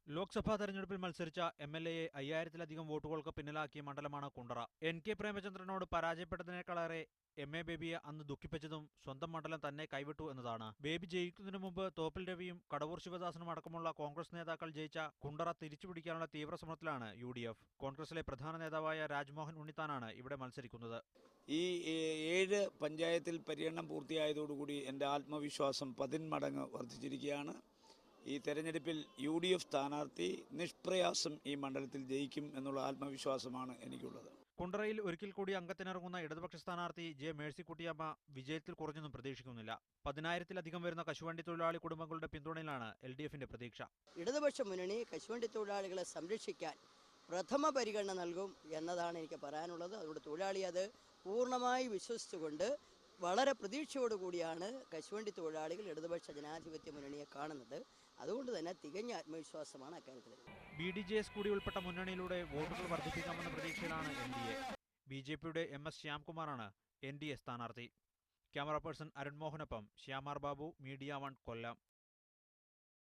ലോക്സഭാ തെരഞ്ഞെടുപ്പിൽ മത്സരിച്ച എംഎൽഎയെ 5000-ലധികം വോട്ടുകൾക്ക് പിന്നിലാക്കിയ മണ്ഡലമാണ് കുണ്ടറ. എൻ.കെ. പ്രേമചന്ദ്രനോട് പരാജയപ്പെട്ടതിനേക്കാളേറെ എം.എ. ബേബിയെ അന്ന് ദുഃഖിപ്പിച്ചതും സ്വന്തം മണ്ഡലം തന്നെ കൈവിട്ടു എന്നതാണ്. ബേബി ജയിക്കുന്നതിനു മുമ്പ് തോപ്പിൽ രവിയും കടവൂർ ശിവദാസനും അടക്കമുള്ള കോൺഗ്രസ് നേതാക്കൾ ജയിച്ച കുണ്ടറ തിരിച്ചുപിടിക്കാനുള്ള തീവ്രശ്രമത്തിലാണ് യു.ഡി.എഫ്. കോൺഗ്രസിലെ പ്രധാന നേതാവായ രാജ്മോഹൻ ഉണ്ണിത്താനാണ് ഇവിടെ മത്സരിക്കുന്നത്. ഈ 7 പഞ്ചായത്തിൽ പര്യടനം പൂർത്തിയായതോടുകൂടി എൻ്റെ ആത്മവിശ്വാസം 10 മടങ്ങ് വർദ്ധിച്ചിരിക്കുകയാണ്. ഈ തെരഞ്ഞെടുപ്പിൽ UDF സ്ഥാനാർത്ഥി നിഷ്പ്രയാസം ഈ മണ്ഡലത്തിൽ ജയിക്കും എന്നുള്ള ആത്മവിശ്വാസമാണ് എനിക്കുള്ളത്. കുണ്ടറയിൽ ഒരിക്കൽ കൂടി അംഗത്തിനിറങ്ങുന്ന ഇടതുപക്ഷ സ്ഥാനാർത്ഥി ജെ മേഴ്സിക്കുട്ടിയമ്മ വിജയത്തിൽ കുറഞ്ഞൊന്നും പ്രതീക്ഷിക്കുന്നില്ല. 10,000-ലധികം വരുന്ന കശുവണ്ടി തൊഴിലാളി കുടുംബങ്ങളുടെ പിന്തുണയിലാണ് LDFന്റെ പ്രതീക്ഷ. ഇടതുപക്ഷ മുന്നണി കശുവണ്ടി തൊഴിലാളികളെ സംരക്ഷിക്കാൻ പ്രഥമ പരിഗണന നൽകും എന്നതാണ് എനിക്ക് പറയാനുള്ളത്. അതുകൊണ്ട് തൊഴിലാളി അത് പൂർണ്ണമായി വിശ്വസിച്ചുകൊണ്ട് വളരെ പ്രതീക്ഷയോടുകൂടിയാണ് കശുവണ്ടി തൊഴിലാളികൾ ഇടതുപക്ഷ ജനാധിപത്യ മുന്നണിയെ കാണുന്നത്. അതുകൊണ്ട് തന്നെ തികഞ്ഞ ആത്മവിശ്വാസമാണ് അക്കാര്യത്തിൽ. BDJS കൂടി ഉൾപ്പെട്ട മുന്നണിയിലൂടെ വോട്ടുകൾ വർദ്ധിപ്പിക്കാമെന്ന പ്രതീക്ഷയിലാണ് NDA. BJPയുടെ MS ശ്യാംകുമാറാണ് NDA സ്ഥാനാർത്ഥി. ക്യാമറ പേഴ്സൺ അരുൺ മോഹനൊപ്പം ശ്യാമാർ ബാബു, മീഡിയ 1 കൊല്ലം.